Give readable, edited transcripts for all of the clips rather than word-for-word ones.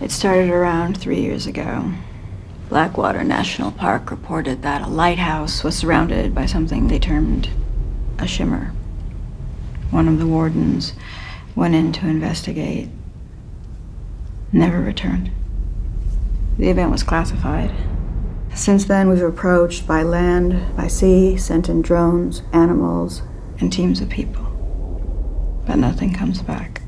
It started around 3 years ago. Blackwater National Park reported that a lighthouse was surrounded by something they termed a shimmer. One of the wardens went in to investigate. Never returned. The event was classified. Since then, we've approached by land, by sea, sent in drones, animals, and teams of people. But nothing comes back.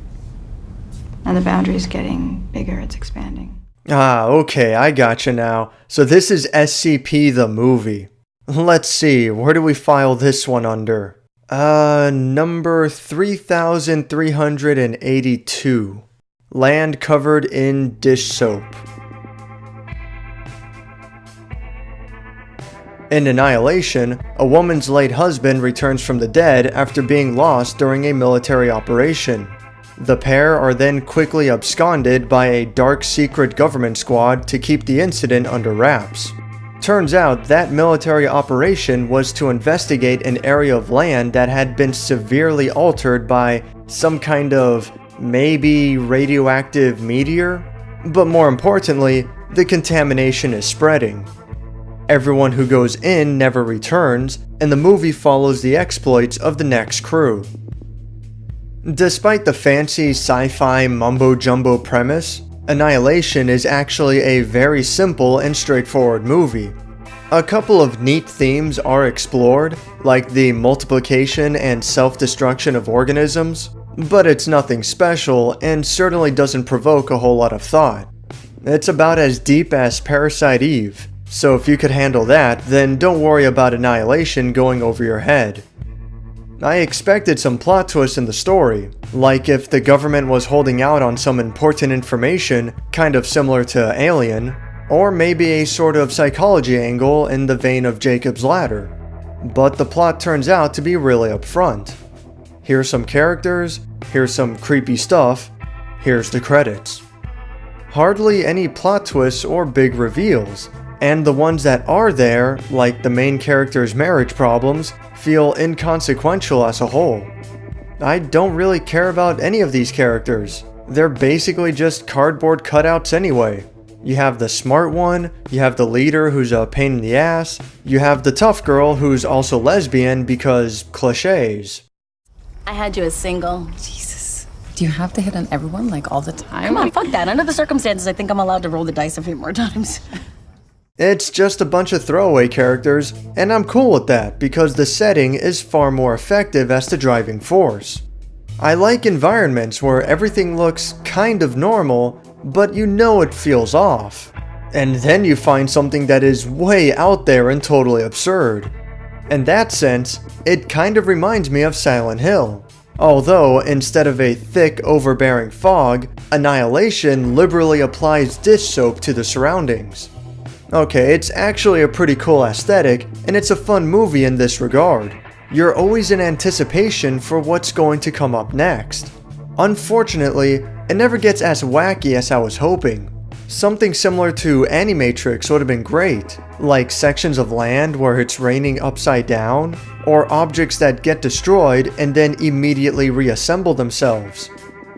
And the boundary's getting bigger, it's expanding. Ah, okay, I gotcha now. So this is SCP the movie. Let's see, where do we file this one under? Number 3382. Land covered in dish soap. In Annihilation, a woman's late husband returns from the dead after being lost during a military operation. The pair are then quickly absconded by a dark secret government squad to keep the incident under wraps. Turns out that military operation was to investigate an area of land that had been severely altered by some kind of maybe radioactive meteor, but more importantly, the contamination is spreading. Everyone who goes in never returns, and the movie follows the exploits of the next crew. Despite the fancy sci-fi mumbo-jumbo premise, Annihilation is actually a very simple and straightforward movie. A couple of neat themes are explored, like the multiplication and self-destruction of organisms, but it's nothing special and certainly doesn't provoke a whole lot of thought. It's about as deep as Parasite Eve, so if you could handle that, then don't worry about Annihilation going over your head. I expected some plot twists in the story, like if the government was holding out on some important information, kind of similar to Alien, or maybe a sort of psychology angle in the vein of Jacob's Ladder. But the plot turns out to be really upfront. Here's some characters, here's some creepy stuff, here's the credits. Hardly any plot twists or big reveals, and the ones that are there, like the main character's marriage problems, feel inconsequential as a whole. I don't really care about any of these characters. They're basically just cardboard cutouts anyway. You have the smart one, you have the leader who's a pain in the ass, you have the tough girl who's also lesbian because cliches. I had you as single. Jesus. Do you have to hit on everyone like all the time? Come on, fuck that. Under the circumstances, I think I'm allowed to roll the dice a few more times. It's just a bunch of throwaway characters, and I'm cool with that because the setting is far more effective as the driving force. I like environments where everything looks kind of normal, but you know it feels off. And then you find something that is way out there and totally absurd. In that sense, it kind of reminds me of Silent Hill. Although, instead of a thick, overbearing fog, Annihilation liberally applies dish soap to the surroundings. Okay, it's actually a pretty cool aesthetic, and it's a fun movie in this regard. You're always in anticipation for what's going to come up next. Unfortunately, it never gets as wacky as I was hoping. Something similar to Animatrix would have been great, like sections of land where it's raining upside down, or objects that get destroyed and then immediately reassemble themselves.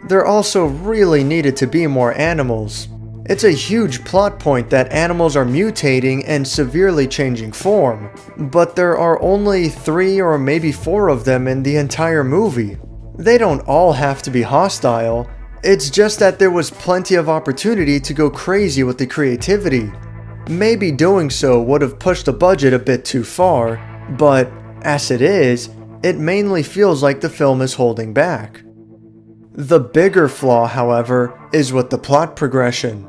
There also really needed to be more animals. It's a huge plot point that animals are mutating and severely changing form, but there are only 3 or maybe 4 of them in the entire movie. They don't all have to be hostile, it's just that there was plenty of opportunity to go crazy with the creativity. Maybe doing so would have pushed the budget a bit too far, but as it is, it mainly feels like the film is holding back. The bigger flaw, however, is with the plot progression.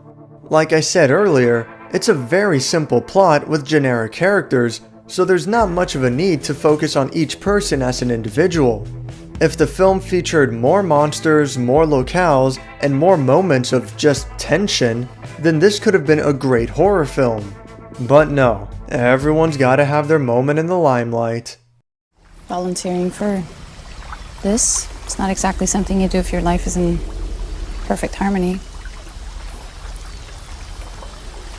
Like I said earlier, it's a very simple plot with generic characters, so there's not much of a need to focus on each person as an individual. If the film featured more monsters, more locales, and more moments of just tension, then this could have been a great horror film. But no, everyone's gotta have their moment in the limelight. Volunteering for this? It's not exactly something you do if your life is in perfect harmony.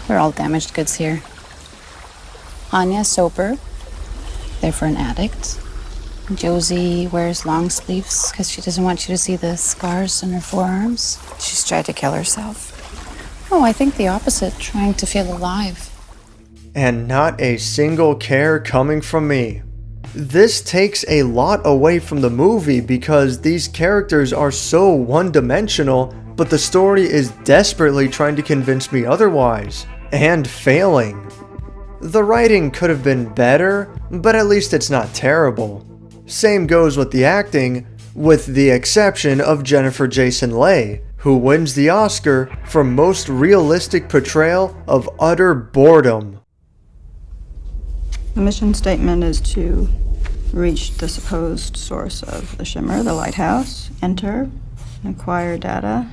We're all damaged goods here. Anya's sober, therefore an addict. Josie wears long sleeves because she doesn't want you to see the scars on her forearms. She's tried to kill herself. Oh, I think the opposite, trying to feel alive. And not a single care coming from me. This takes a lot away from the movie because these characters are so one-dimensional, but the story is desperately trying to convince me otherwise, and failing. The writing could have been better, but at least it's not terrible. Same goes with the acting, with the exception of Jennifer Jason Leigh, who wins the Oscar for most realistic portrayal of utter boredom. The mission statement is to reach the supposed source of the shimmer, the lighthouse, enter, acquire data,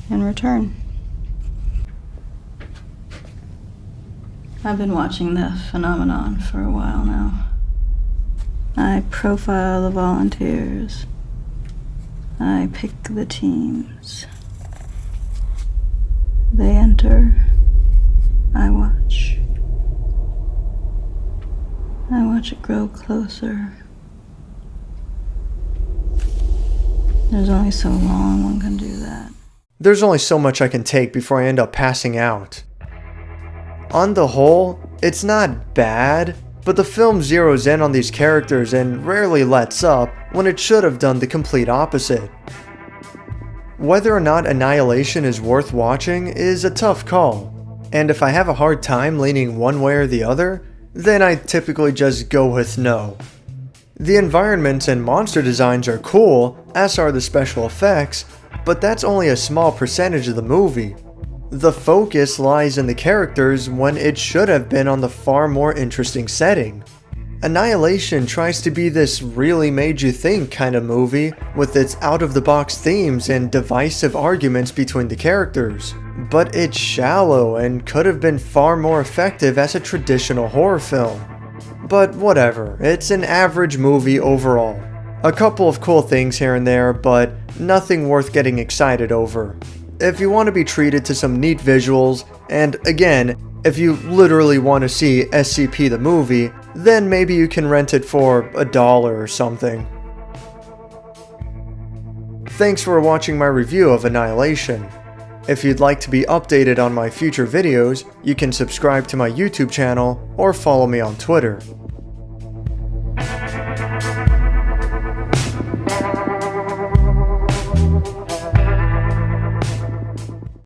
and return. I've been watching the phenomenon for a while now. I profile the volunteers. I pick the teams. They enter. I watch. I watch it grow closer. There's only so long one can do that. There's only so much I can take before I end up passing out. On the whole, it's not bad, but the film zeroes in on these characters and rarely lets up when it should have done the complete opposite. Whether or not Annihilation is worth watching is a tough call, and if I have a hard time leaning one way or the other, then I typically just go with no. The environments and monster designs are cool, as are the special effects, but that's only a small percentage of the movie. The focus lies in the characters when it should have been on the far more interesting setting. Annihilation tries to be this really made you think kind of movie with its out-of-the-box themes and divisive arguments between the characters, but it's shallow and could have been far more effective as a traditional horror film. But whatever, it's an average movie overall. A couple of cool things here and there, but nothing worth getting excited over. If you want to be treated to some neat visuals, and again, if you literally want to see SCP the movie, then maybe you can rent it for $1 or something. Thanks for watching my review of Annihilation. If you'd like to be updated on my future videos, you can subscribe to my YouTube channel or follow me on Twitter.